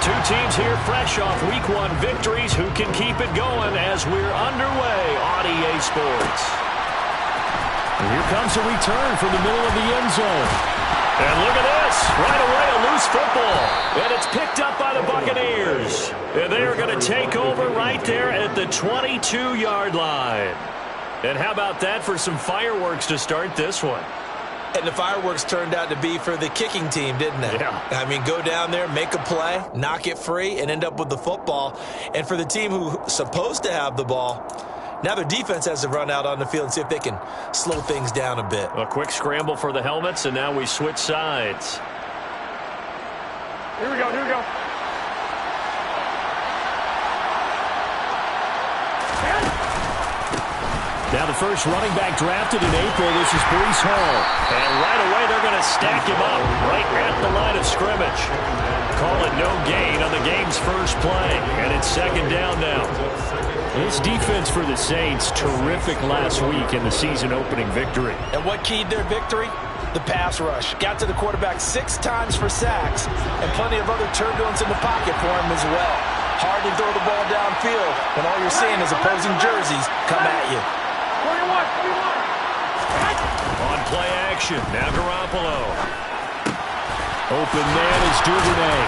Two teams here fresh off Week 1 victories. Who can keep it going as we're underway on EA Sports? And here comes a return from the middle of the end zone. And look at this. Right away, a loose football. And it's picked up by the Buccaneers. And they are going to take over right there at the 22-yard line. And how about that for some fireworks to start this one? And the fireworks turned out to be for the kicking team, didn't they? Yeah. I mean, go down there, make a play, knock it free, and end up with the football. And for the team who's supposed to have the ball, now their defense has to run out on the field and see if they can slow things down a bit. A quick scramble for the helmets, and now we switch sides. Here we go, here we go. Now the first running back drafted in April, this is Breece Hall. And right away they're going to stack him up right at the line of scrimmage. Call it no gain on the game's first play. And it's second down now. This defense for the Saints, terrific last week in the season opening victory. And what keyed their victory? The pass rush. Got to the quarterback 6 times for sacks. And plenty of other turbulence in the pocket for him as well. Hard to throw the ball downfield when all you're seeing is opposing jerseys come at you. On play action, now Garoppolo. Open man is Duvernay.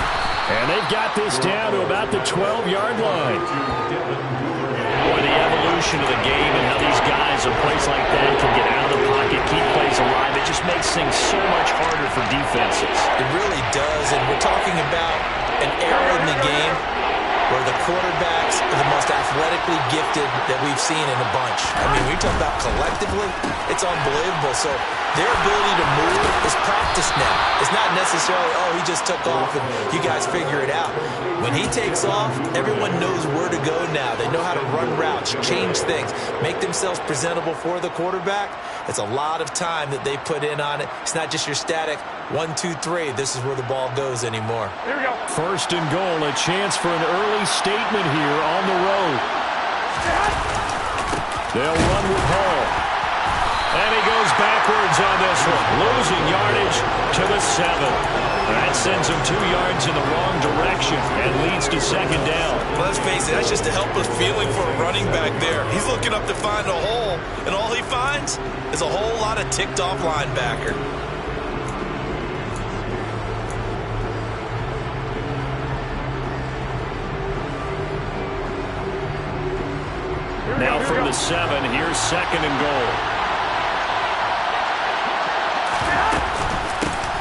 And they've got this down to about the 12-yard line. Boy, the evolution of the game and how these guys in place like that can get out of the pocket, keep plays alive, it just makes things so much harder for defenses. It really does, and we're talking about an era in the game where the quarterbacks are the most athletically gifted that we've seen in a bunch. I mean, we talk about collectively, it's unbelievable. So their ability to move is practiced now. It's not necessarily, oh, he just took off and you guys figure it out. When he takes off, everyone knows where to go now. They know how to run routes, change things, make themselves presentable for the quarterback. It's a lot of time that they put in on it. It's not just your static 1, 2, 3. This is where the ball goes anymore. Here we go. First and goal, a chance for an early statement here on the road. They'll run with Hall. And he goes backwards on this one, losing yardage to the 7. That sends him 2 yards in the wrong direction and leads to second down. Well, let's face it, that's just a helpless feeling for a running back there. He's looking up to find a hole, and all he finds is a whole lot of ticked-off linebacker. Now from the 7, here's second and goal.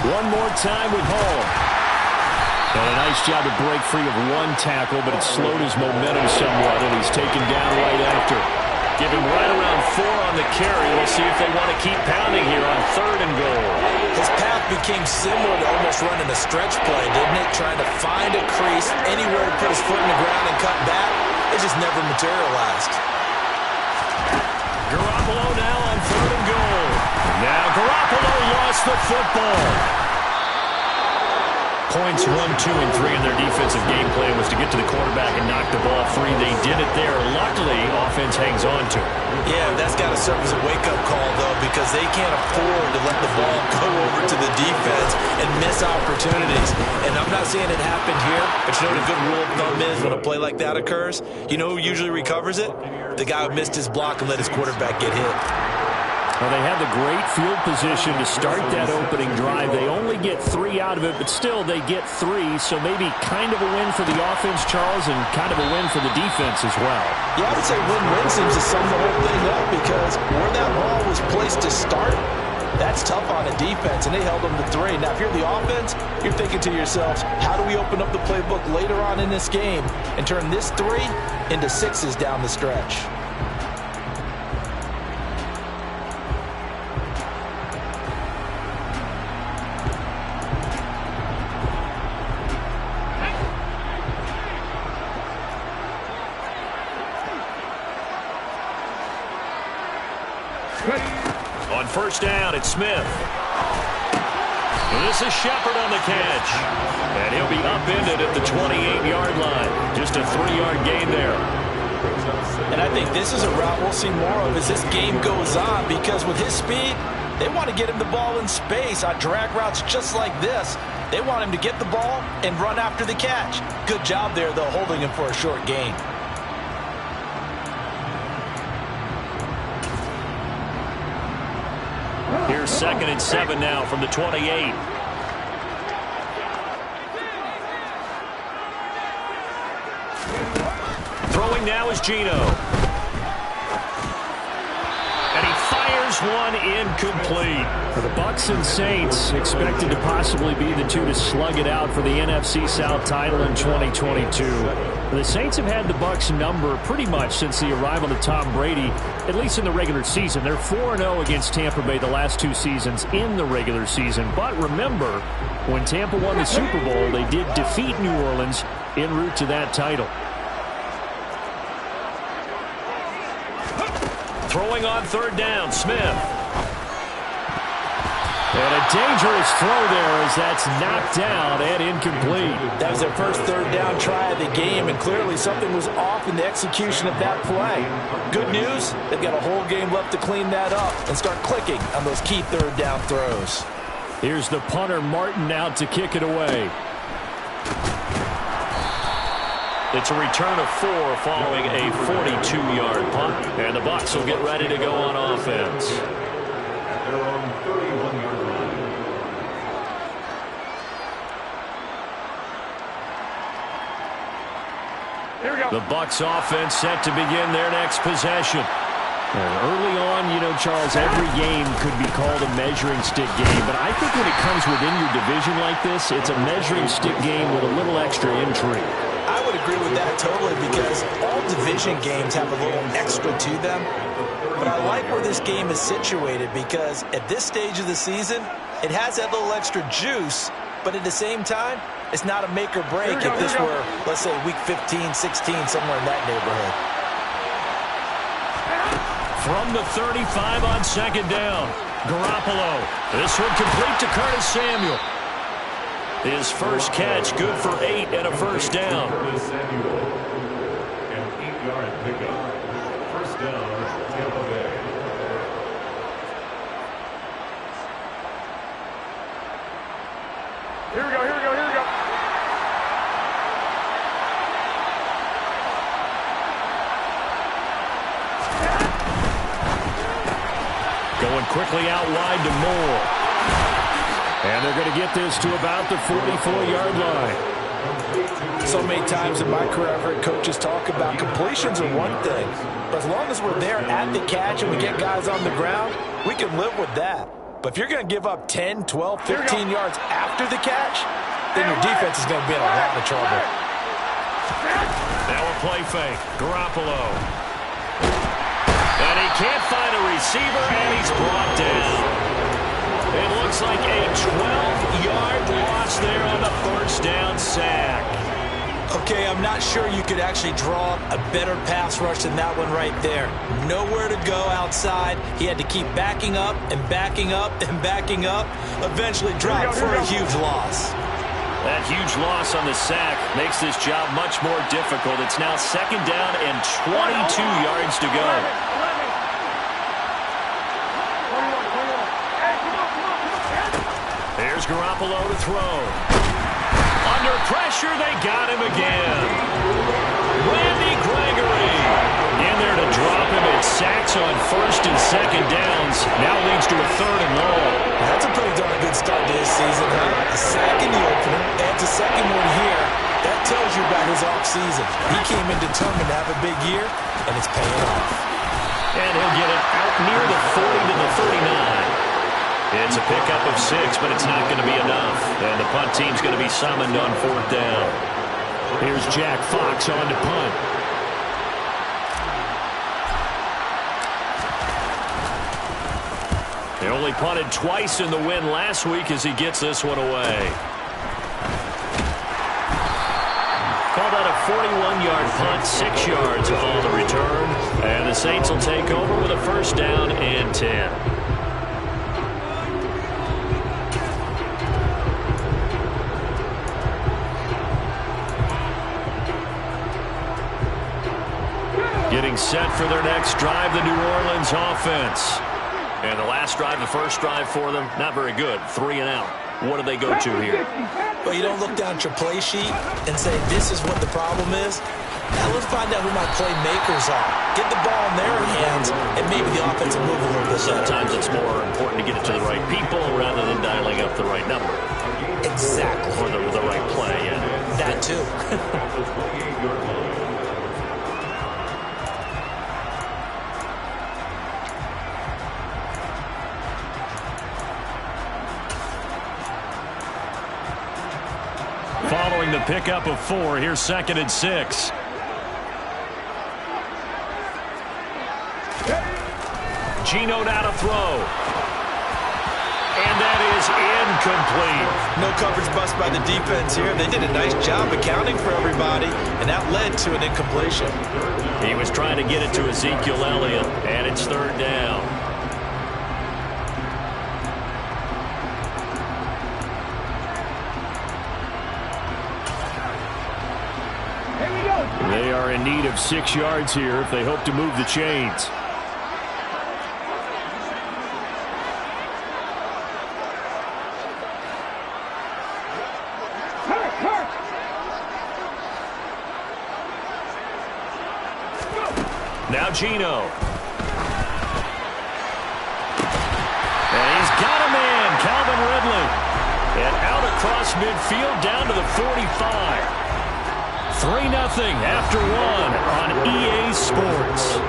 One more time with Hall. And a nice job to break free of one tackle, but it slowed his momentum somewhat, and he's taken down right after. Give him right around 4 on the carry. We'll see if they want to keep pounding here on third and goal. His path became similar to almost running a stretch play, didn't it? Trying to find a crease, anywhere to put his foot in the ground and cut back. It just never materialized. Garoppolo now on third and goal. Now Garoppolo lost the football. Points 1, 2, and 3 in their defensive game plan was to get to the quarterback and knock the ball free. They did it there. Luckily, offense hangs on to it. Yeah, that's got to serve as a wake-up call, though, because they can't afford to let the ball go over to the defense and miss opportunities. And I'm not saying it happened here, but you know what a good rule of thumb is when a play like that occurs? You know who usually recovers it? The guy who missed his block and let his quarterback get hit. Well, they had the great field position to start that opening drive. They only get 3 out of it, but still they get 3, so maybe kind of a win for the offense, Charles, and kind of a win for the defense as well. Yeah, I would say win-win seems to sum the whole thing up because where that ball was placed to start, that's tough on a defense, and they held them to 3. Now, if you're the offense, you're thinking to yourselves, how do we open up the playbook later on in this game and turn this 3 into 6s down the stretch? On first down, it's Smith. And this is Shepard on the catch. And he'll be upended at the 28-yard line. Just a 3-yard gain there. And I think this is a route we'll see more of as this game goes on because with his speed, They want to get him the ball in space on drag routes just like this. They want him to get the ball and run after the catch. Good job there, though, holding him for a short gain. Here's 2nd and 7 now from the 28. Throwing now is Geno. And he fires one incomplete. The Bucs and Saints expected to possibly be the two to slug it out for the NFC South title in 2022. The Saints have had the Bucs number pretty much since the arrival of Tom Brady, at least in the regular season. They're 4-0 against Tampa Bay the last 2 seasons in the regular season. But remember, when Tampa won the Super Bowl, they did defeat New Orleans en route to that title. Throwing on 3rd down, Smith. And a dangerous throw there as that's knocked down and incomplete. That was their first 3rd down try of the game, and clearly something was off in the execution of that play. Good news, they've got a whole game left to clean that up and start clicking on those key 3rd down throws. Here's the punter, Martin, out to kick it away. It's a return of 4 following a 42-yard punt. And the Bucs will get ready to go on offense. They're on 31-yard line. Here we go. The Bucs offense set to begin their next possession. And early on, you know, Charles, every game could be called a measuring stick game. But I think when it comes within your division like this, it's a measuring stick game with a little extra intrigue. I would agree with that totally because all division games have a little extra to them. But I like where this game is situated because at this stage of the season, it has that little extra juice, but at the same time, it's not a make or break if this were, let's say, week 15, 16, somewhere in that neighborhood. From the 35 on 2nd down, Garoppolo. This one complete to Curtis Samuel. His first catch, good for 8 and a first down. Samuel, an 8-yard pickup. First down, Tampa Bay. Here we go, here we go, here we go. Going quickly out wide to Moore. And they're going to get this to about the 44-yard line. So many times in my career, I've heard coaches talk about completions are one thing. But as long as we're there at the catch and we get guys on the ground, we can live with that. But if you're going to give up 10, 12, 15 yards after the catch, then your defense is going to be in a lot of trouble. Now a play fake. Garoppolo. And he can't find a receiver, and he's brought down. It looks like a 12-yard loss there on the first down sack. Okay, I'm not sure you could actually draw a better pass rush than that one right there. Nowhere to go outside. He had to keep backing up and backing up and backing up. Eventually dropped for a huge loss. That huge loss on the sack makes this job much more difficult. It's now 2nd down and 22 yards to go. Here's Garoppolo to throw. Under pressure, they got him again. Randy Gregory in there to drop him. It sacks on 1st and 2nd downs. Now leads to a 3rd and long. That's a pretty darn good start to this season, huh? A sack in the opener, adds a second one here. That tells you about his offseason. He came in determined to have a big year, and it's paying off. And he'll get it out near the 40 to the 39. It's a pickup of 6, but it's not going to be enough. And the punt team's going to be summoned on 4th down. Here's Jack Fox on to punt. He only punted twice in the win last week as he gets this one away. Called out a 41-yard punt, 6 yards on the return. And the Saints will take over with a first down and 10. Getting set for their next drive, the New Orleans offense. And the last drive, the first drive for them, not very good. 3 and out. What do they go to here? Well, you don't look down at your play sheet and say, this is what the problem is. Now let's find out who my playmakers are. Get the ball in their hands, and maybe the offense will move a little bit better. Sometimes it's more important to get it to the right people rather than dialing up the right number. Exactly. Or the right play, yeah. That too. Following the pickup of 4, here's 2nd and 6. Geno now to throw. And that is incomplete. No coverage bust by the defense here. They did a nice job accounting for everybody, and that led to an incompletion. He was trying to get it to Ezekiel Elliott, and it's 3rd down. They are in need of 6 yards here if they hope to move the chains. Now Geno. And he's got a man, Calvin Ridley. And out across midfield down to the 45. 3-0 after 1 on EA Sports.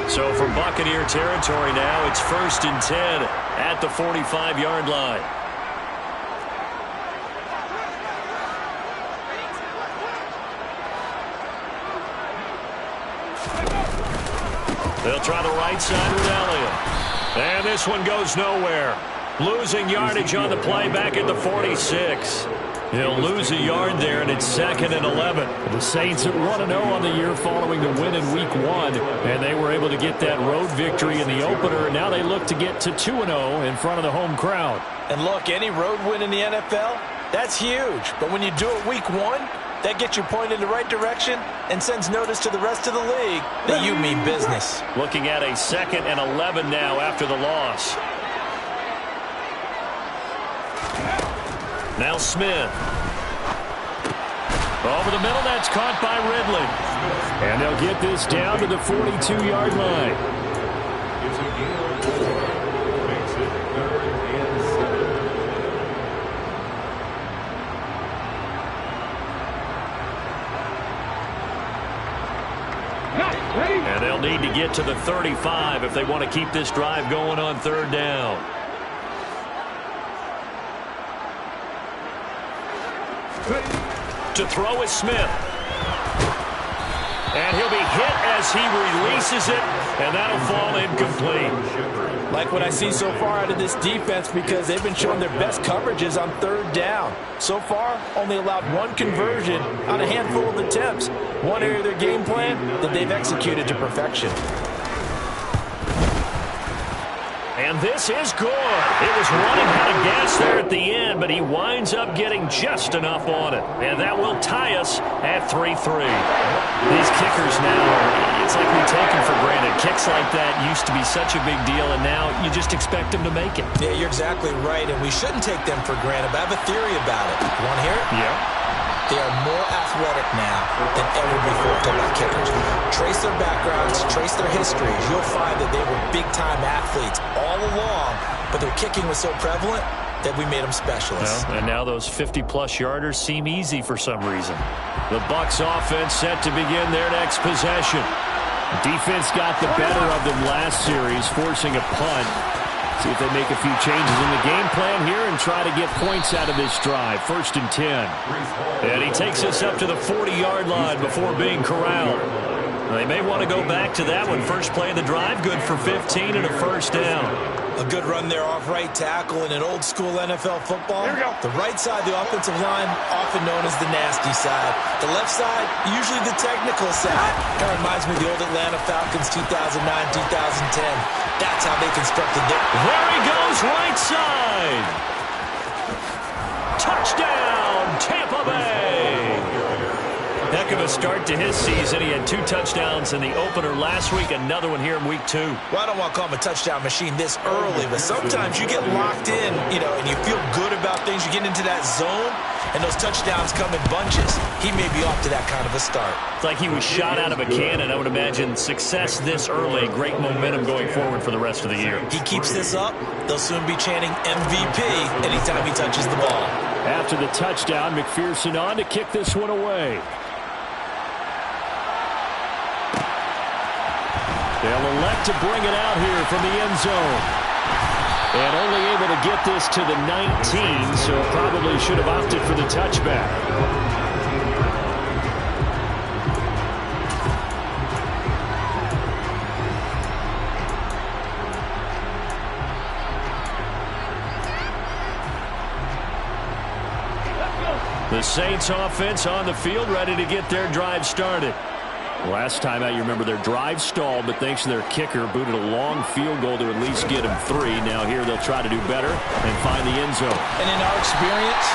So from Buccaneer territory now, it's 1st and 10 at the 45-yard line. They'll try the right side with Elliott. And this one goes nowhere. Losing yardage on the play back at the 46. He'll lose a yard there, and it's 2nd and 11. The Saints at 1-0 on the year following the win in Week 1. And they were able to get that road victory in the opener. And now they look to get to 2-0 in front of the home crowd. And look, any road win in the NFL, that's huge. But when you do it Week 1, that gets you pointed in the right direction and sends notice to the rest of the league that you mean business. Looking at a 2nd and 11 now after the loss. Now Smith. Over the middle, that's caught by Ridley. And they'll get this down to the 42-yard line. It's a gain of 4. Makes it 3rd and 7. And they'll need to get to the 35 if they want to keep this drive going on 3rd down. To throw is Smith. And he'll be hit as he releases it, and that'll fall incomplete. Like what I see so far out of this defense, because they've been showing their best coverages on 3rd down. So far, only allowed 1 conversion on a handful of attempts. One area of their game plan that they've executed to perfection. And this is good. It was running out of gas there at the end, but he winds up getting just enough on it. And that will tie us at 3-3. These kickers now, it's like we take them for granted. Kicks like that used to be such a big deal, and now you just expect them to make it. Yeah, you're exactly right, and we shouldn't take them for granted, but I have a theory about it. You want to hear it? Yeah. They are more athletic now than ever before. Talking about kickers. Trace their backgrounds, trace their histories. You'll find that they were big-time athletes all along, but their kicking was so prevalent that we made them specialists. Well, and now those 50-plus yarders seem easy for some reason. The Bucs offense set to begin their next possession. Defense got the better of them last series, forcing a punt. See if they make a few changes in the game plan here and try to get points out of this drive. 1st and 10. And he takes us up to the 40-yard line before being corralled. They may want to go back to that one. First play of the drive, good for 15 and a 1st down. A good run there off right tackle in an old-school NFL football. The right side, the offensive line, often known as the nasty side. The left side, usually the technical side. That reminds me of the old Atlanta Falcons 2009-2010. That's how they constructed their... There he goes, right side. Touchdown, Tampa Bay. Heck of a start to his season. He had 2 touchdowns in the opener last week, another one here in week 2. Well, I don't want to call him a touchdown machine this early, but sometimes you get locked in, and you feel good about things. You get into that zone, and those touchdowns come in bunches. He may be off to that kind of a start. It's like he was shot out of a cannon. I would imagine success this early, great momentum going forward for the rest of the year. He keeps this up, they'll soon be chanting MVP anytime he touches the ball. After the touchdown, McPherson on to kick this one away. They'll elect to bring it out here from the end zone. And only able to get this to the 19, so probably should have opted for the touchback. The Saints offense on the field, ready to get their drive started. Last time out, you remember their drive stalled, but thanks to their kicker, booted a long field goal to at least get him 3. Now here they'll try to do better and find the end zone. And in our experience,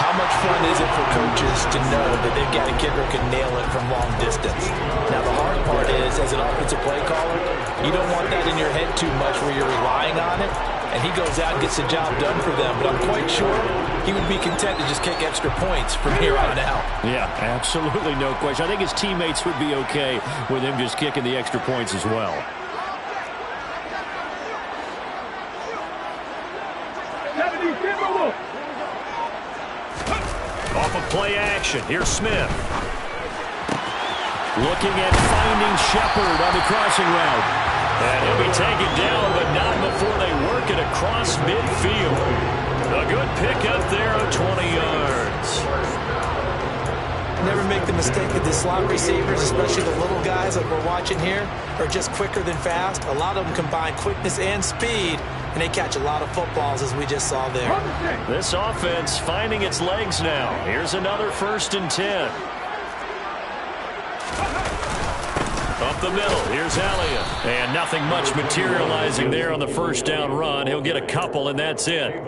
how much fun is it for coaches to know that they've got a kicker who can nail it from long distance? Now the hard part is, as an offensive play caller, you don't want that in your head too much where you're relying on it. And he goes out and gets the job done for them. But I'm quite sure he would be content to just kick extra points from here on out. Yeah, absolutely no question. I think his teammates would be okay with him just kicking the extra points as well. Off of play action. Here's Smith. Looking at finding Shepard on the crossing route. And he'll be taken down, but not before they work it across midfield. A good pickup there of 20 yards. Never make the mistake that the slot receivers, especially the little guys like we're watching here, are just quicker than fast. A lot of them combine quickness and speed, and they catch a lot of footballs, as we just saw there. This offense finding its legs now. Here's another 1st and 10. Up the middle, here's Elliott. And nothing much materializing there on the first down run. He'll get a couple, and that's it.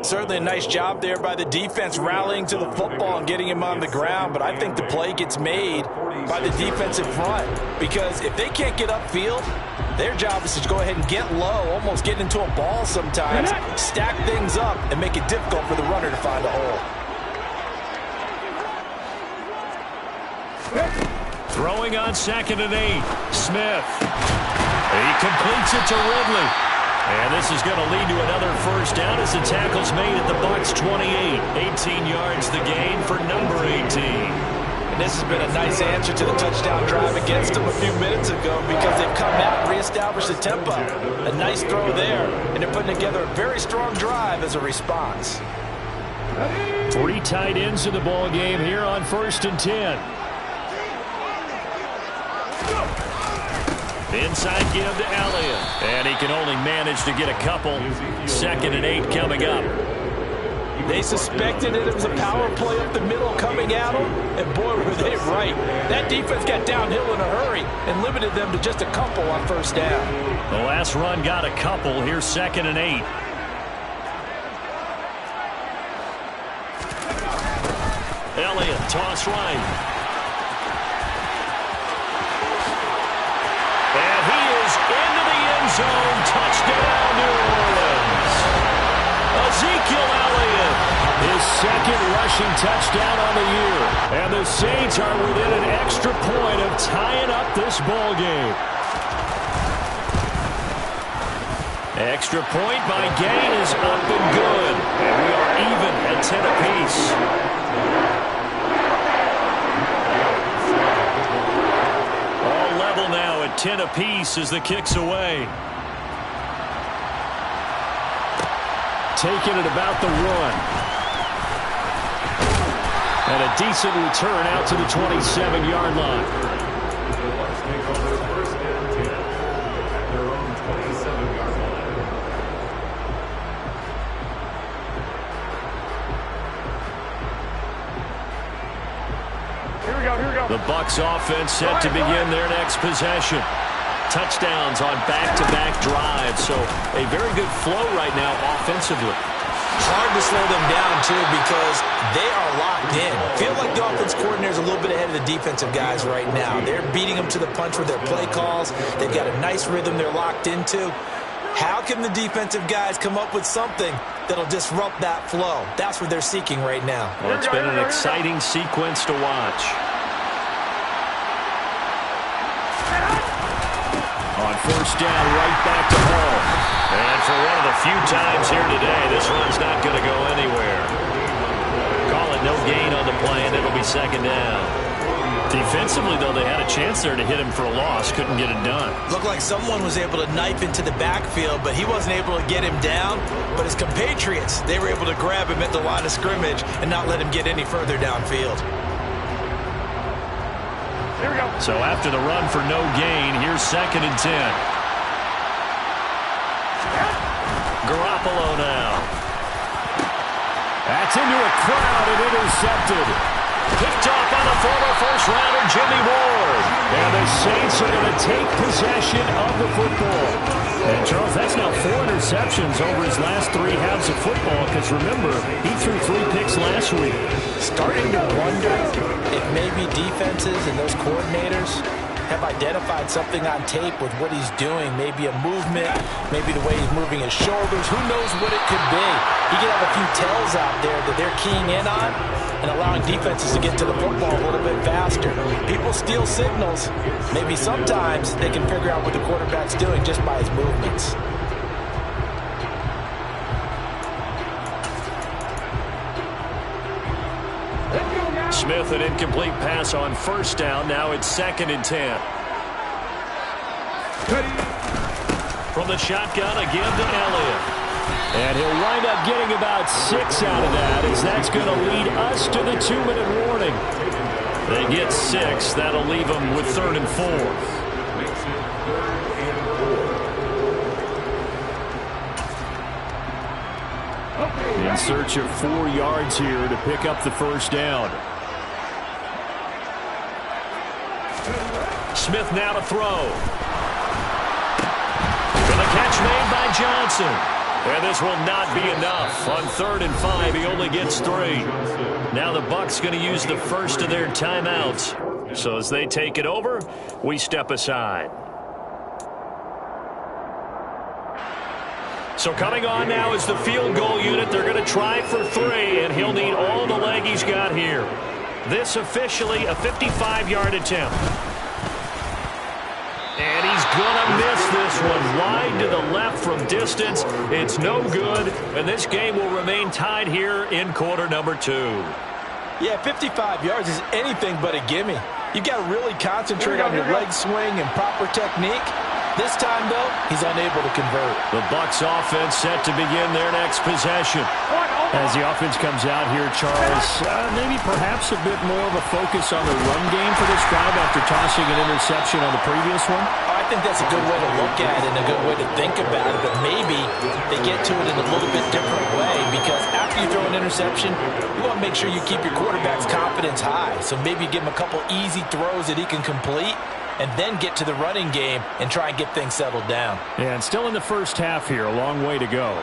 Certainly a nice job there by the defense rallying to the football and getting him on the ground, but I think the play gets made by the defensive front because if they can't get upfield, their job is to go ahead and get low, almost get into a ball sometimes, stack things up, and make it difficult for the runner to find a hole. Throwing on 2nd and 8. Smith. He completes it to Ridley. And this is going to lead to another first down as the tackle's made at the Bucs 28. 18 yards the gain for number 18. And this has been a nice answer to the touchdown drive against them a few minutes ago because they've come out and reestablished the tempo. A nice throw there, and they're putting together a very strong drive as a response. 3 tight ends in the ball game here on 1st and 10. Inside give to Elliott. And he can only manage to get a couple. 2nd and 8 coming up. They suspected it was a power play up the middle coming at them, and boy, were they right. That defense got downhill in a hurry and limited them to just a couple on 1st down. The last run got a couple. Here's 2nd and 8. Elliott, toss right. And he is into the end zone. Touchdown, New Orleans. Ezekiel Elliott, his 2nd rushing touchdown on the year. And the Saints are within an extra point of tying up this ball game. Extra point by Gain is up and good. And we are even at 10 apiece. All level now at 10 apiece as the kick's away. Taking it about the 1. And a decent return out to the 27-yard line. The Bucs offense set to begin their next possession. Touchdowns on back-to-back drives, so a very good flow right now offensively. Hard to slow them down, too, because they are locked in. Feel like the offense coordinator is a little bit ahead of the defensive guys right now. They're beating them to the punch with their play calls. They've got a nice rhythm they're locked into. How can the defensive guys come up with something that'll disrupt that flow? That's what they're seeking right now. Well, it's been an exciting sequence to watch. On first down, right back to Hall. And for one of the few times here today, this run's not going to go anywhere. Call it no gain on the play, and it'll be second down. Defensively, though, they had a chance there to hit him for a loss. Couldn't get it done. Looked like someone was able to knife into the backfield, but he wasn't able to get him down. But his compatriots, they were able to grab him at the line of scrimmage and not let him get any further downfield. Here we go. So after the run for no gain, here's second and 10. Garoppolo now. That's into a crowd and intercepted. Picked off by the former first-rounder Jimmy Ward. And the Saints are going to take possession of the football. And, Charles, that's now 4 interceptions over his last 3 halves of football because, remember, he threw 3 picks last week. Starting to wonder if maybe defenses and those coordinators have identified something on tape with what he's doing. Maybe a movement, maybe the way he's moving his shoulders. Who knows what it could be? He could have a few tells out there that they're keying in on and allowing defenses to get to the football a little bit faster. People steal signals. Maybe sometimes they can figure out what the quarterback's doing just by his movements. Smith, an incomplete pass on first down. Now it's second and 10. From the shotgun again to Elliott. And he'll wind up getting about 6 out of that, as that's going to lead us to the 2-minute warning. They get 6. That'll leave them with 3rd and 4. In search of 4 yards here to pick up the first down. Smith now to throw. And the catch made by Johnson. And this will not be enough. On 3rd and 5, he only gets 3. Now the Bucs going to use the first of their timeouts. So as they take it over, we step aside. So coming on now is the field goal unit. They're going to try for 3, and he'll need all the leg he's got here. This officially a 55-yard attempt. And he's going to miss this one wide to the left from distance. It's no good, and this game will remain tied here in quarter number 2. Yeah, 55 yards is anything but a gimme. You've got to really concentrate on your leg swing and proper technique. This time, though, he's unable to convert. The Bucs offense set to begin their next possession. As the offense comes out here, Charles, maybe perhaps a bit more of a focus on the run game for this drive after tossing an interception on the previous one? I think that's a good way to look at it and a good way to think about it, but maybe they get to it in a little bit different way, because after you throw an interception, you want to make sure you keep your quarterback's confidence high. So maybe give him a couple easy throws that he can complete, and then get to the running game and try and get things settled down. And still in the first half here, a long way to go.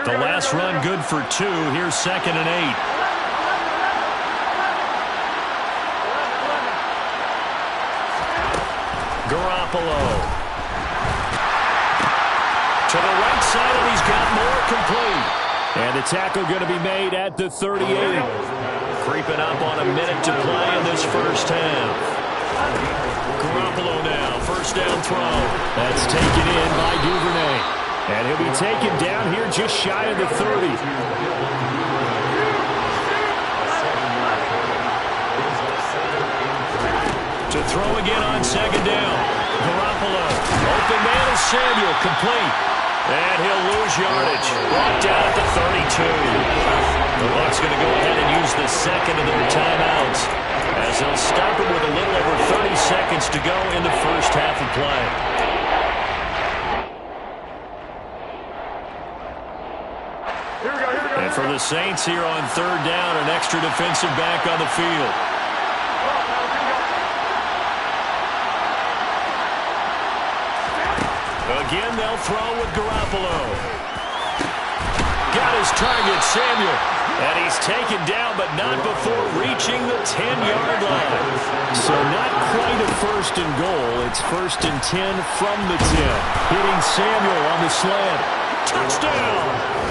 The last run good for 2. Here's 2nd and 8. Garoppolo. To the right side, and he's got more complete. And the tackle going to be made at the 38. Creeping up on a minute to play in this first half. Garoppolo now, first down throw. That's taken in by Duvernay. And he'll be taken down here just shy of the 30. To throw again on 2nd down. Garoppolo. Open man is Samuel. Complete. And he'll lose yardage. Brought down at the 32. The Bucs going to go ahead and use the second of their timeouts, as they'll stop it with a little over 30 seconds to go in the first half of play. For the Saints here on third down, an extra defensive back on the field. Again, they'll throw with Garoppolo. Got his target, Samuel. And he's taken down, but not before reaching the 10-yard line. So not quite a first and goal. It's first and 10 from the 10. Hitting Samuel on the slant. Touchdown!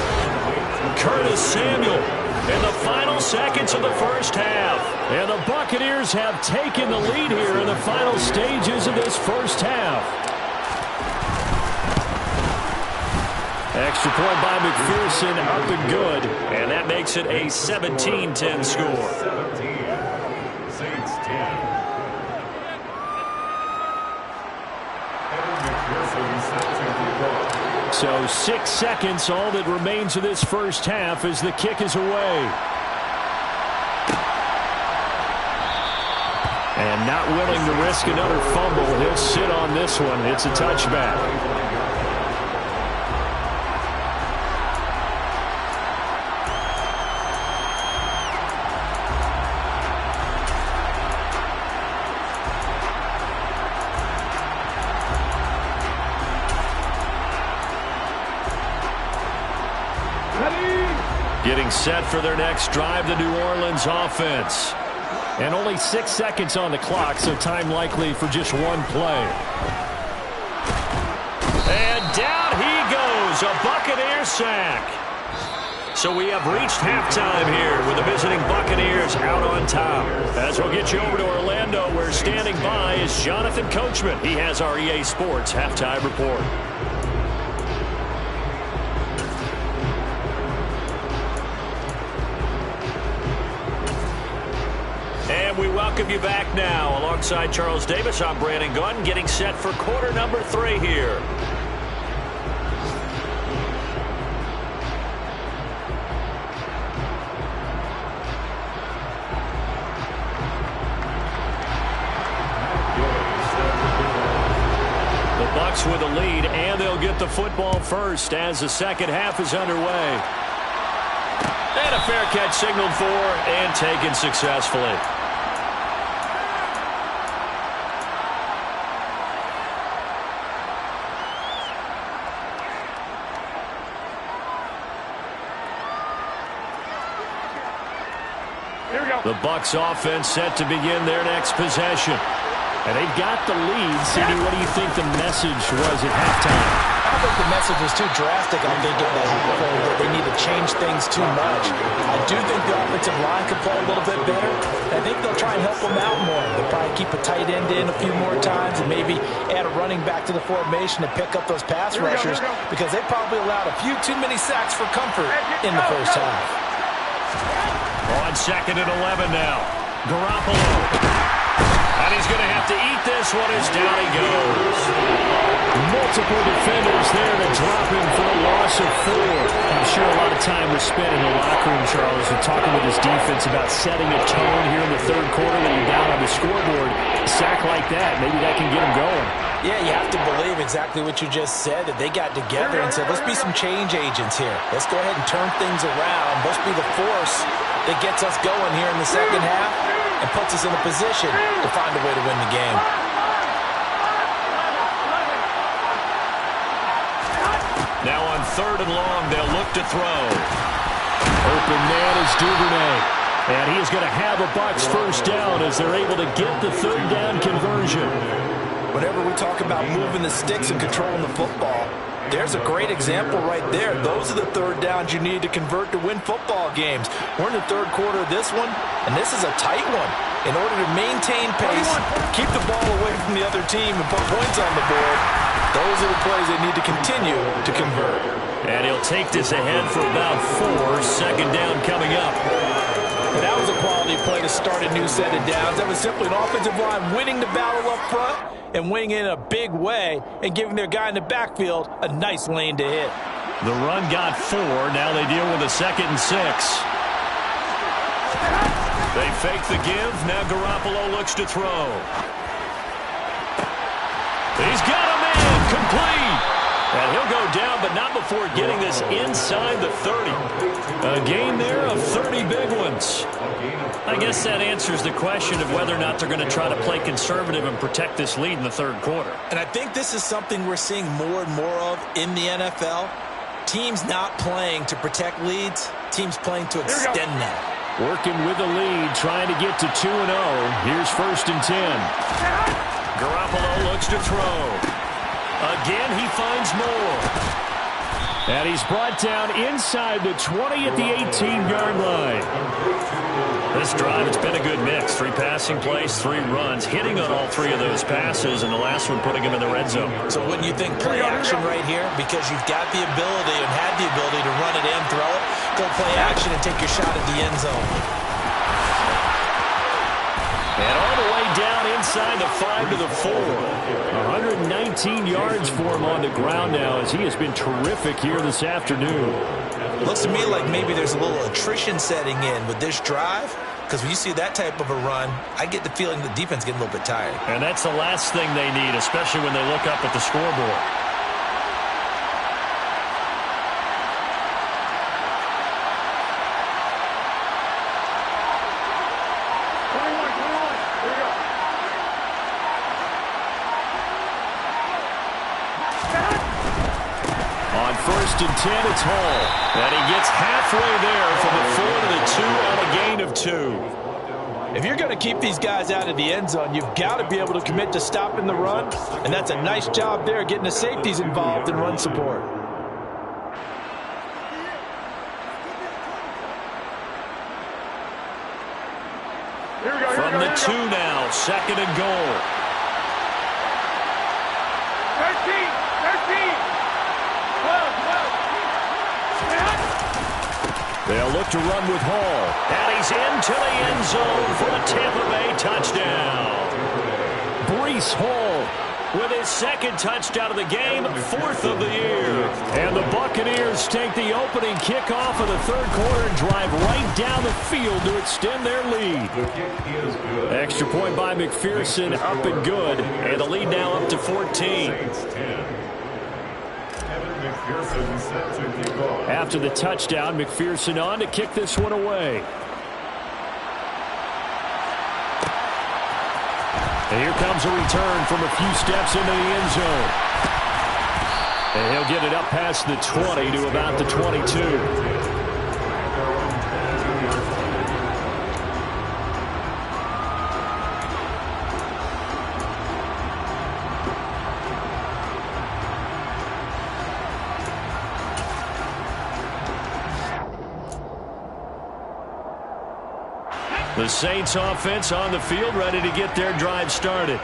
Curtis Samuel in the final seconds of the first half. And the Buccaneers have taken the lead here in the final stages of this first half. Extra point by McPherson, up and good. And that makes it a 17-10 score. 17, Saints 10. Evan McPherson set to kick off. So 6 seconds, all that remains of this first half as the kick is away. And not willing to risk another fumble. He'll sit on this one. It's a touchback. Getting set for their next drive, the New Orleans offense. And only 6 seconds on the clock, so time likely for just one play. And down he goes, a Buccaneer sack. So we have reached halftime here with the visiting Buccaneers out on top. As we'll get you over to Orlando, where standing by is Jonathan Coachman. He has our EA Sports halftime report. And we welcome you back now. Alongside Charles Davis, I'm Brandon Gunn, getting set for quarter number 3 here. The Bucs with a lead, and they'll get the football first as the second half is underway. And a fair catch signaled for and taken successfully. The Bucs offense set to begin their next possession. And they've got the lead. Cindy, what do you think the message was at halftime? I don't think the message was too drastic. I think that they need to change things too much. I do think the offensive line could play a little bit better. I think they'll try and help them out more. They'll probably keep a tight end in a few more times and maybe add a running back to the formation to pick up those pass rushers because they probably allowed a few too many sacks for comfort in the first half. On second and 11 now. Garoppolo. And he's going to have to eat this one as down he goes. Multiple defenders there to drop him for a loss of 4. I'm sure a lot of time was spent in the locker room, Charles, and talking with his defense about setting a tone here in the third quarter when you're down on the scoreboard. A sack like that, maybe that can get him going. Yeah, you have to believe exactly what you just said, that they got together and said, let's be some change agents here. Let's go ahead and turn things around. Let's be the force that gets us going here in the second half and puts us in a position to find a way to win the game. Now on third and long, they'll look to throw. Open man is Duvernay. And he is going to have a Bucs first down as they're able to get the third down conversion. Whenever we talk about moving the sticks and controlling the football, there's a great example right there. Those are the third downs you need to convert to win football games. We're in the third quarter of this one, and this is a tight one. In order to maintain pace, keep the ball away from the other team, and put points on the board, those are the plays they need to continue to convert. And he'll take this ahead for about 4. Second down coming up. And that was a quality play to start a new set of downs. That was simply an offensive line winning the battle up front and winning in a big way and giving their guy in the backfield a nice lane to hit. The run got 4. Now they deal with a 2nd and 6. They fake the give. Now Garoppolo looks to throw. He's got him in. Complete. And he'll go down, but not before getting this inside the 30. A gain there of 30 big ones. I guess that answers the question of whether or not they're going to try to play conservative and protect this lead in the third quarter. And I think this is something we're seeing more and more of in the NFL. Teams not playing to protect leads, teams playing to extend them. Working with the lead, trying to get to 2-0. Here's 1st and 10. Garoppolo looks to throw. Again, he finds more. And he's brought down inside the 20 at the 18-yard line. This drive, it's been a good mix. 3 passing plays, 3 runs, hitting on all 3 of those passes, and the last one putting him in the red zone. So wouldn't you think play action right here? Because you've got the ability and had the ability to run it in, throw it, go play action and take your shot at the end zone. And all the way down inside the 5 to the 4. 119 yards for him on the ground now as he has been terrific here this afternoon. Looks to me like maybe there's a little attrition setting in with this drive, because when you see that type of a run, I get the feeling the defense getting a little bit tired. And that's the last thing they need, especially when they look up at the scoreboard. On 1st and 10, it's Hall. And he gets halfway there from the 4 to the 2 on a gain of 2. If you're going to keep these guys out of the end zone, you've got to be able to commit to stopping the run. And that's a nice job there, getting the safeties involved in run support. From the 2 now, 2nd and goal. 13. They'll look to run with Hall. And he's into the end zone for the Tampa Bay touchdown. Breece Hall with his 2nd touchdown of the game, 4th of the year. And the Buccaneers take the opening kickoff of the 3rd quarter and drive right down the field to extend their lead. Extra point by McPherson, up and good. And the lead now up to 14. After the touchdown, McPherson on to kick this one away. And here comes a return from a few steps into the end zone. And he'll get it up past the 20 to about the 22. The Saints offense on the field, ready to get their drive started.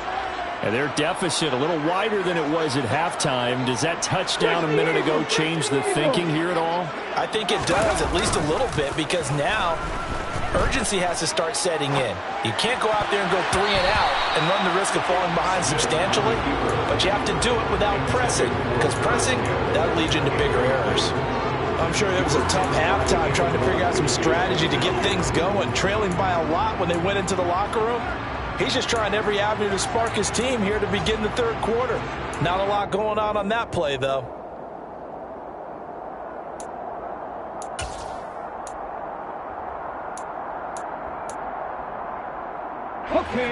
And their deficit a little wider than it was at halftime. Does that touchdown a minute ago change the thinking here at all? I think it does, at least a little bit, because now urgency has to start setting in. You can't go out there and go 3 and out and run the risk of falling behind substantially, but you have to do it without pressing, because pressing, that'll lead you into bigger errors. I'm sure it was a tough halftime trying to figure out some strategy to get things going, trailing by a lot when they went into the locker room. He's just trying every avenue to spark his team here to begin the 3rd quarter. Not a lot going on that play, though.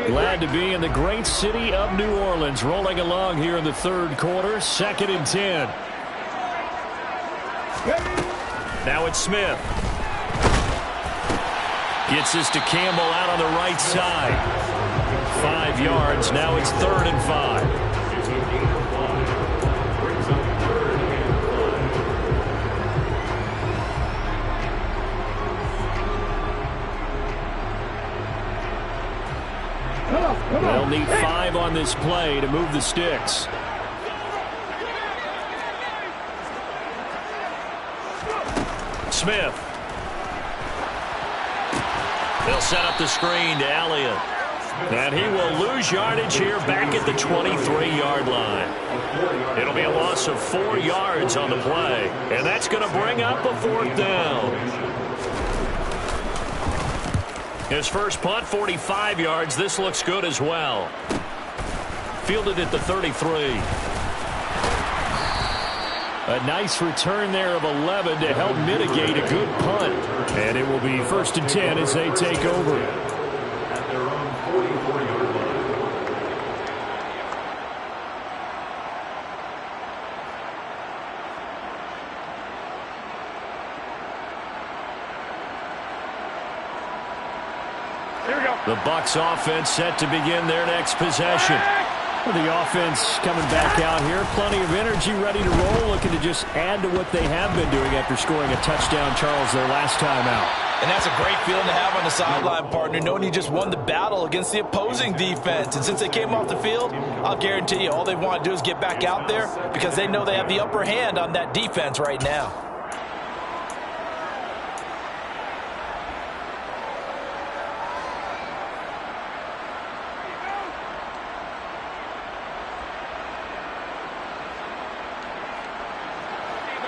Glad to be in the great city of New Orleans, rolling along here in the 3rd quarter, 2nd and 10. Now it's Smith. Gets this to Campbell out on the right side. 5 yards. Now it's 3rd and 5. They'll need 5 on this play to move the sticks. Smith. They'll set up the screen to Elliott. And he will lose yardage here back at the 23-yard line. It'll be a loss of 4 yards on the play. And that's going to bring up a 4th down. His first punt, 45 yards. This looks good as well. Fielded at the 33. A nice return there of 11 to help mitigate a good punt. And it will be 1st and 10 as they take over. At their own 44-yard line. The Bucs offense set to begin their next possession. Well, the offense coming back out here. Plenty of energy, ready to roll, looking to just add to what they have been doing after scoring a touchdown, Charles, their last time out. And that's a great feeling to have on the sideline, partner, knowing you just won the battle against the opposing defense. And since they came off the field, I'll guarantee you all they want to do is get back out there because they know they have the upper hand on that defense right now.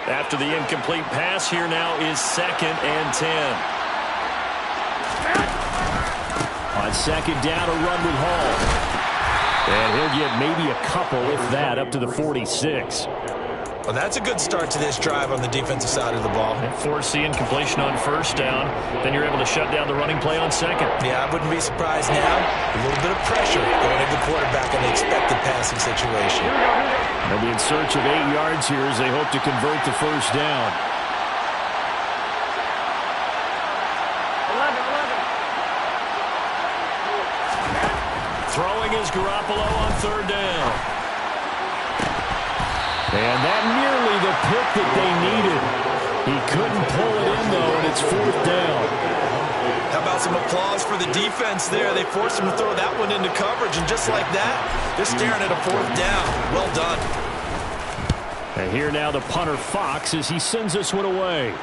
After the incomplete pass, here now is 2nd and 10. On 2nd down, a run with Hall. And he'll get maybe a couple, if that, up to the 46. Well, that's a good start to this drive on the defensive side of the ball. Force the incompletion on 1st down. Then you're able to shut down the running play on 2nd. Yeah, I wouldn't be surprised now. A little bit of pressure going to the quarterback in the expected passing situation. They'll be in search of 8 yards here as they hope to convert the 1st down. 11. Throwing is Garoppolo on 3rd down. And that nearly the pick that they needed. He couldn't pull it in, though, and it's 4th down. How about some applause for the defense there? They forced him to throw that one into coverage, and just like that, they're staring at a 4th down. Well done. And here now the punter, Fox, as he sends this one away.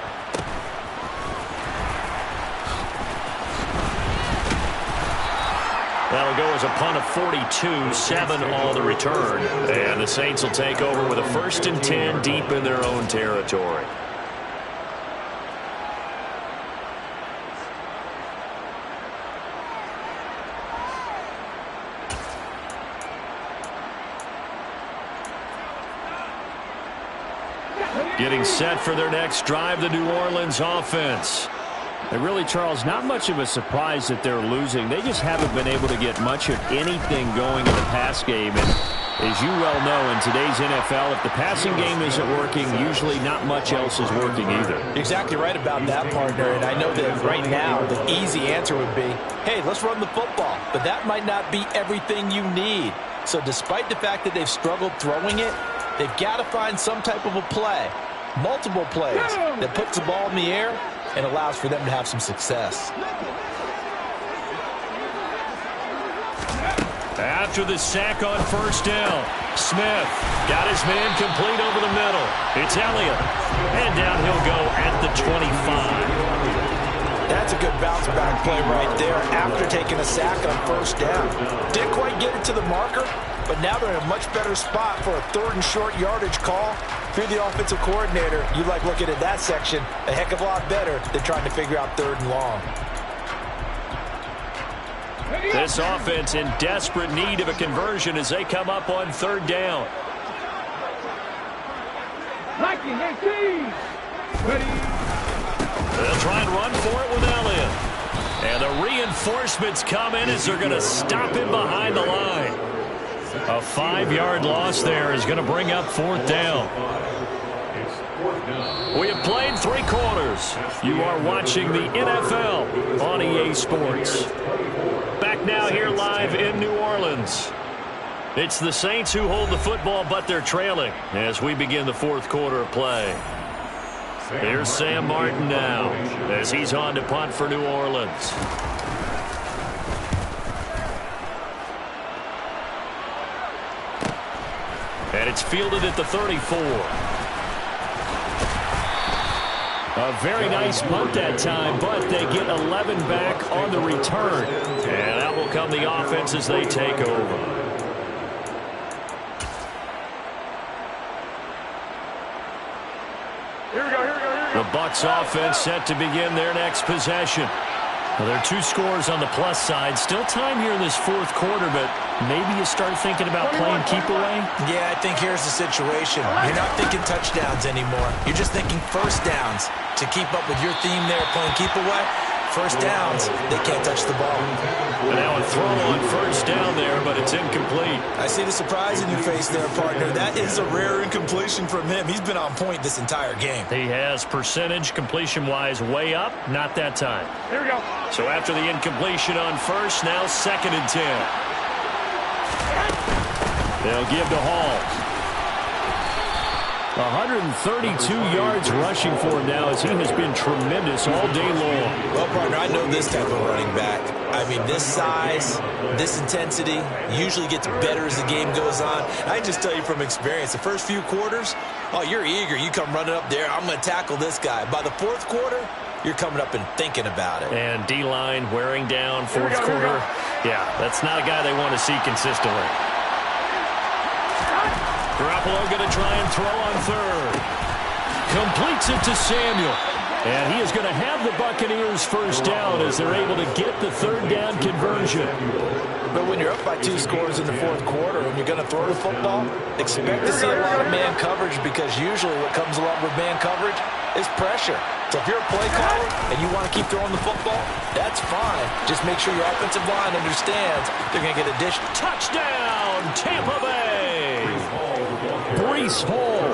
That'll go as a punt of 42, 7 on the return. And the Saints will take over with a 1st and 10 deep in their own territory. Getting set for their next drive, the New Orleans offense. And really, Charles, not much of a surprise that they're losing. They just haven't been able to get much of anything going in the pass game. And as you well know, in today's NFL, if the passing game isn't working, usually not much else is working either. You're exactly right about that, partner. And I know that right now the easy answer would be, hey, let's run the football. But that might not be everything you need. So despite the fact that they've struggled throwing it, they've got to find some type of a play, multiple plays, that puts the ball in the air and allows for them to have some success. After the sack on 1st down, Smith got his man complete over the middle. It's Elliott. And down he'll go at the 25. That's a good bounce back play right there after taking a sack on 1st down. Didn't quite get it to the marker, but now they're in a much better spot for a 3rd and short yardage call. If you're the offensive coordinator, you like looking at that section a heck of a lot better than trying to figure out 3rd and long. This offense in desperate need of a conversion as they come up on 3rd down. They'll try and run for it with Elliott. And the reinforcements come in as they're going to stop him behind the line. A 5-yard loss there is going to bring up 4th down. We have played 3 quarters. You are watching the NFL on EA Sports. Back now here live in New Orleans. It's the Saints who hold the football, but they're trailing as we begin the 4th quarter of play. Here's Sam Martin now as he's on to punt for New Orleans. And it's fielded at the 34. A very nice punt that time, but they get 11 back on the return. And out will come the offense as they take over. The Bucs offense set to begin their next possession. Well, there are 2 scores on the plus side. Still time here in this fourth quarter, but maybe you start thinking about playing keep away? Yeah, I think here's the situation. You're not thinking touchdowns anymore. You're just thinking first downs. To keep up with your theme there, playing keep away, first downs, they can't touch the ball. And now a throw on first down there, but it's incomplete. I see the surprise in your face there, partner. That is a rare incompletion from him. He's been on point this entire game. He has percentage completion-wise way up, not that time. Here we go. So after the incompletion on first, now 2nd and 10. They'll give to Hall. 132 yards rushing for him now as he has been tremendous all day long. Well, partner, I know this type of running back. I mean, this size, this intensity usually gets better as the game goes on. I just tell you from experience, the first few quarters, oh, you're eager. You come running up there, I'm going to tackle this guy. By the fourth quarter, you're coming up and thinking about it. And D-line wearing down fourth quarter. Yeah, that's not a guy they want to see consistently. Garoppolo going to try and throw on third. Completes it to Samuel. And he is going to have the Buccaneers first down as they're able to get the third down conversion. But when you're up by 2 scores in the fourth quarter and you're going to throw the football, expect to see a lot of man coverage because usually what comes along with man coverage is pressure. So if you're a play caller and you want to keep throwing the football, that's fine. Just make sure your offensive line understands they're going to get a dish. Touchdown, Tampa Bay! Breece Hall,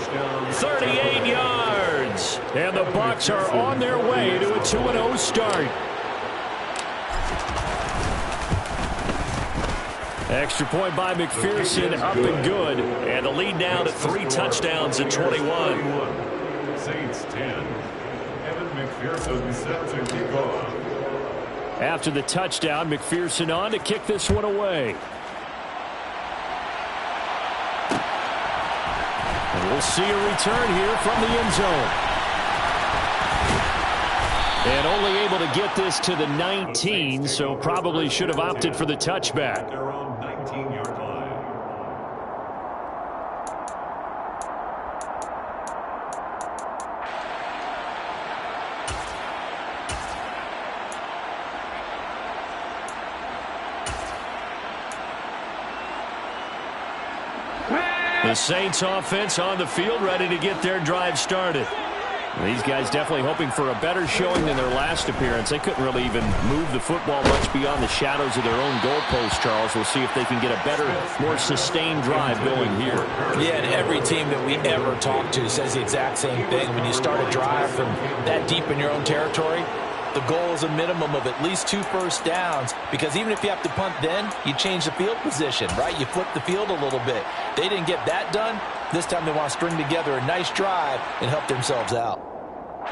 38 yards. And the Bucs are on their way to a 2-0 start. Extra point by McPherson, up and good. And the lead now to 3 touchdowns at 21. Saints 10. Evan McPherson set to kick off. After the touchdown, McPherson on to kick this one away. And we'll see a return here from the end zone. And only able to get this to the 19, so probably should have opted for the touchback. They're on 19-yard line. The Saints offense on the field, ready to get their drive started. These guys definitely hoping for a better showing than their last appearance. They couldn't really even move the football much beyond the shadows of their own goalpost, Charles. We'll see if they can get a better, more sustained drive going here. Yeah, and every team that we ever talk to says the exact same thing. When you start a drive from that deep in your own territory, the goal is a minimum of at least 2 first downs, because even if you have to punt then, you change the field position, right? You flip the field a little bit. They didn't get that done. This time they want to string together a nice drive and help themselves out.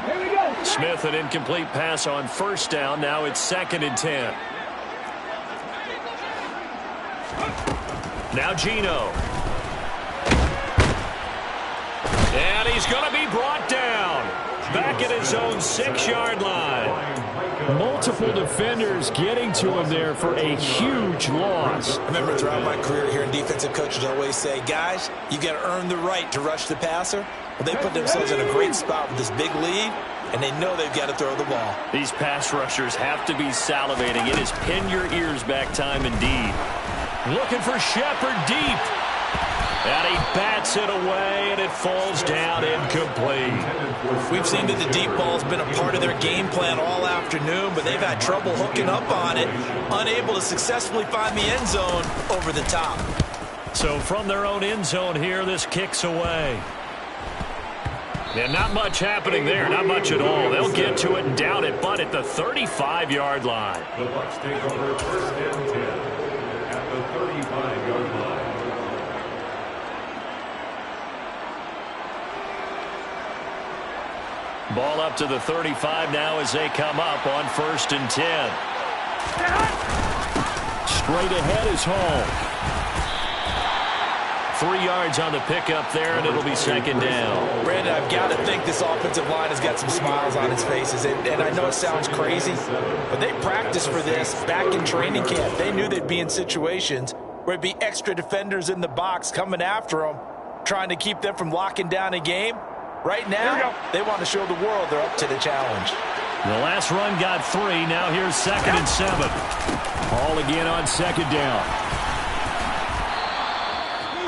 Here we go. Smith, an incomplete pass on first down. Now it's 2nd and 10. Now Geno. And he's going to be brought down. Back at his own 6-yard line. Multiple defenders getting to him there for a huge loss. I remember throughout my career here in defensive coaches always say, guys, you got to earn the right to rush the passer. Well, they put themselves in a great spot with this big lead, and they know they've got to throw the ball. These pass rushers have to be salivating. It is pin your ears back time indeed. Looking for Shepard deep. And he bats it away, and it falls down incomplete. We've seen that the deep ball's been a part of their game plan all afternoon, but they've had trouble hooking up on it, unable to successfully find the end zone over the top. So from their own end zone here, this kicks away. And not much happening there, not much at all. They'll get to it and down it, but at the 35-yard line. The Bucs take over 1st and 10 at the 35-yard line. Ball up to the 35 now as they come up on 1st and 10. Straight ahead is Hall. 3 yards on the pickup there, and it'll be 2nd down. Brandon, I've got to think this offensive line has got some smiles on its faces. And I know it sounds crazy, but they practiced for this back in training camp. They knew they'd be in situations where it'd be extra defenders in the box coming after them, trying to keep them from locking down a game. Right now, they want to show the world they're up to the challenge. The last run got 3. Now here's 2nd and 7. All again on 2nd down.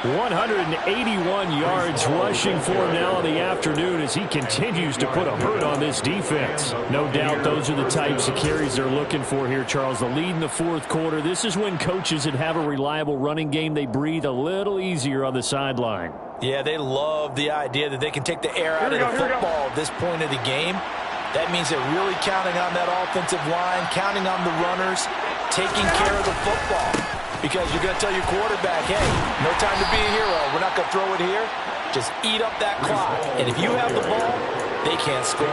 181 yards rushing for him now in the afternoon as he continues to put a hurt on this defense. No doubt those are the types of carries they're looking for here, Charles. The lead in the 4th quarter. This is when coaches that have a reliable running game, they breathe a little easier on the sideline. Yeah, they love the idea that they can take the air out of the football at this point of the game. That means they're really counting on that offensive line, counting on the runners, taking care of the football. Because you're going to tell your quarterback, hey, no time to be a hero. We're not going to throw it here. Just eat up that clock. And if you have the ball, they can't score.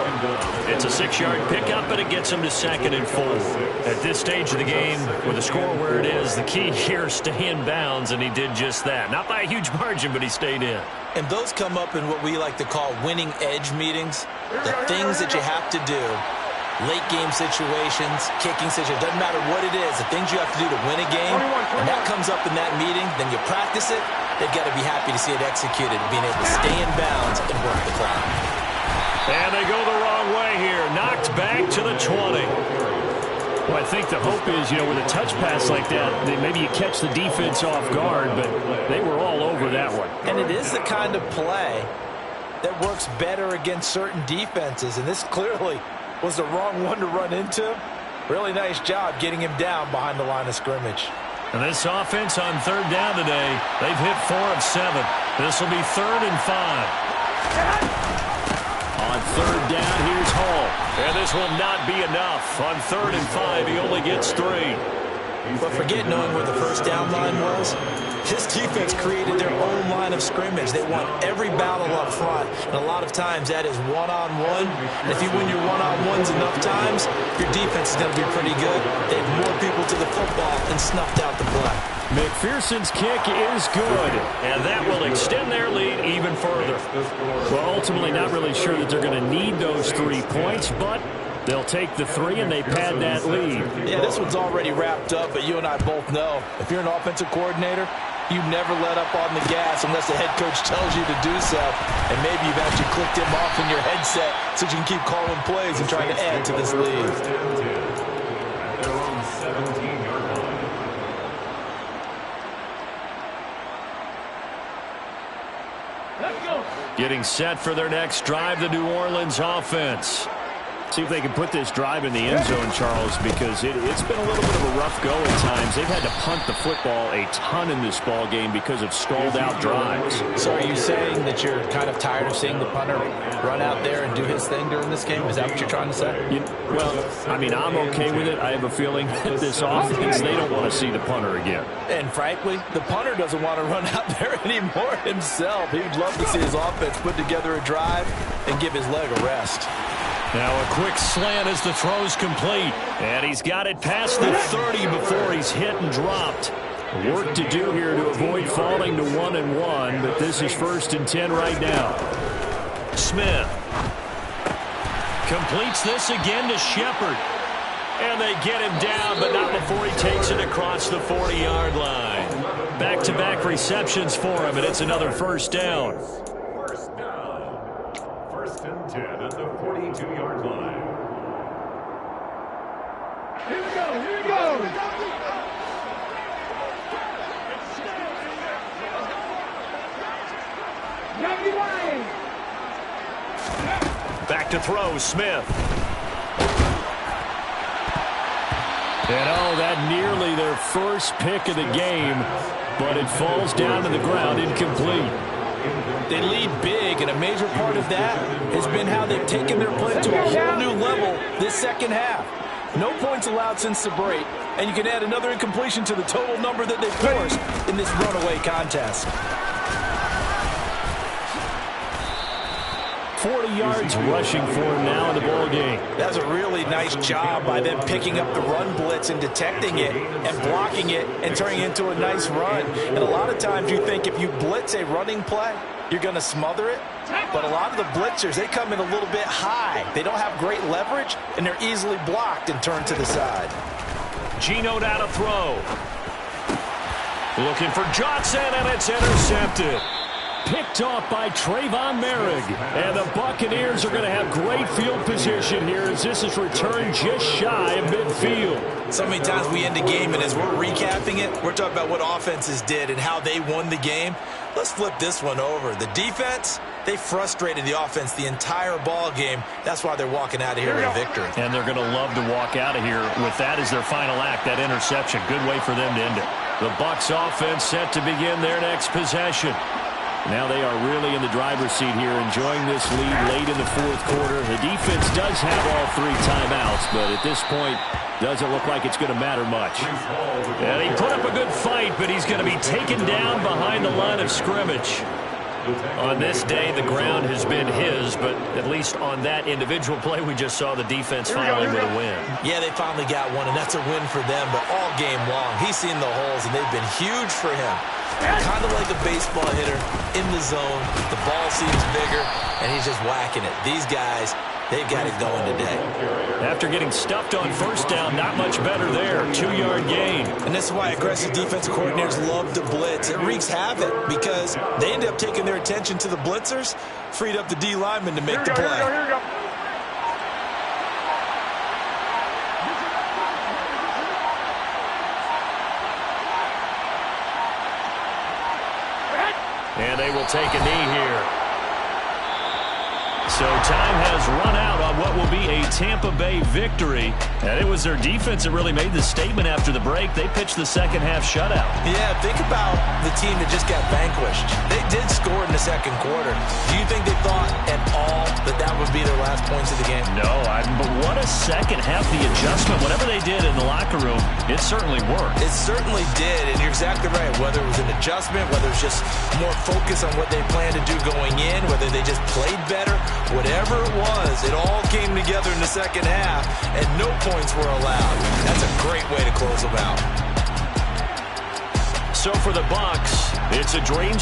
It's a 6-yard pickup, and it gets them to 2nd and 4. At this stage of the game, with the score where it is, the key here is stay in bounds, and he did just that. Not by a huge margin, but he stayed in. And those come up in what we like to call winning edge meetings. The things that you have to do. Late game situations, kicking situations, doesn't matter what it is, the things you have to do to win a game, and that comes up in that meeting, then you practice it, they've got to be happy to see it executed, being able to stay in bounds and work the clock. And they go the wrong way here, knocked back to the 20. Well, I think the hope is, with a touch pass like that, maybe you catch the defense off guard, but they were all over that one. And it is the kind of play that works better against certain defenses, and this clearly was the wrong one to run into. Really nice job getting him down behind the line of scrimmage. And this offense on 3rd down today, they've hit 4 of 7. This will be 3rd and 5. On 3rd down, here's Hall. And this will not be enough. On 3rd and 5, he only gets 3. But forget knowing where the first down line was. This defense created their own line of scrimmage. They won every battle up front, and a lot of times that is one-on-one. And if you win your one-on-ones enough times, your defense is going to be pretty good. They have more people to the football and snuffed out the play. McPherson's kick is good, and that will extend their lead even further. Well, ultimately not really sure that they're going to need those 3 points, but they'll take the 3 and they pad that lead. Yeah, this one's already wrapped up, but you and I both know if you're an offensive coordinator, you never let up on the gas unless the head coach tells you to do so. And maybe you've actually clicked him off in your headset so you can keep calling plays and trying to add to this lead. Getting set for their next drive, the New Orleans offense. See if they can put this drive in the end zone, Charles, because it's been a little bit of a rough go at times. They've had to punt the football a ton in this ball game because of stalled-out drives. So are you saying that you're kind of tired of seeing the punter run out there and do his thing during this game? Is that what you're trying to say? Well, I mean, I'm okay with it. I have a feeling that this offense, they don't want to see the punter again. And frankly, the punter doesn't want to run out there anymore himself. He'd love to see his offense put together a drive and give his leg a rest. Now a quick slant as the throw's complete. And he's got it past the 30 before he's hit and dropped. Work to do here to avoid falling to 1-1, but this is 1st and 10 right now. Smith completes this again to Shepard. And they get him down, but not before he takes it across the 40-yard line. Back-to-back receptions for him, and it's another 1st down. 1st and 10 at the 42-yard line. Here we go, here we go. Back to throw, Smith. And that nearly their first pick of the game, but it falls down to the ground incomplete. They lead big, and a major part of that has been how they've taken their play to a whole new level this second half. No points allowed since the break, and you can add another incompletion to the total number that they forced in this runaway contest. 40 yards rushing for him now in the ball game. That's a really nice job by them picking up the run blitz and detecting it and blocking it and turning it into a nice run. And a lot of times you think if you blitz a running play, you're going to smother it. But a lot of the blitzers, they come in a little bit high. They don't have great leverage, and they're easily blocked and turned to the side. Geno down to throw. Looking for Johnson, and it's intercepted. Picked off by Trayvon Merrick. And the Buccaneers are going to have great field position here as this is returned just shy of midfield. So many times we end a game, and as we're recapping it, we're talking about what offenses did and how they won the game. Let's flip this one over. The defense, they frustrated the offense the entire ball game. That's why they're walking out of here with a victory. And they're going to love to walk out of here with that as their final act, that interception. Good way for them to end it. The Bucs offense set to begin their next possession. Now they are really in the driver's seat here, enjoying this lead late in the fourth quarter. The defense does have all 3 timeouts, but at this point, doesn't look like it's going to matter much. And he put up a good fight, but he's going to be taken down behind the line of scrimmage. On this day, the ground has been his, but at least on that individual play, we just saw the defense finally with a win. Yeah, they finally got one, and that's a win for them, but all game long, he's seen the holes, and they've been huge for him. Kind of like a baseball hitter in the zone. The ball seems bigger, and he's just whacking it. These guys, they've got it going today. After getting stuffed on first down, not much better there. 2-yard gain. And this is why aggressive defensive coordinators love to blitz. It wreaks havoc because they end up taking their attention to the blitzers, freed up the D lineman to make the play. Here we go. And they will take a knee here. So time has run out on what will be a Tampa Bay victory. And it was their defense that really made the statement after the break. They pitched the second half shutout. Yeah, think about the team that just got vanquished. They did score in the second quarter. Do you think they thought at all that that would be their last points of the game? No, but what a second half. The adjustment, whatever they did in the locker room, it certainly worked. It certainly did, and you're exactly right. Whether it was an adjustment, whether it's just more focus on what they planned to do going in, whether they just played better, whatever it was, it all came together in the second half, and no points were allowed. That's a great way to close them out. So for the Bucs, it's a dream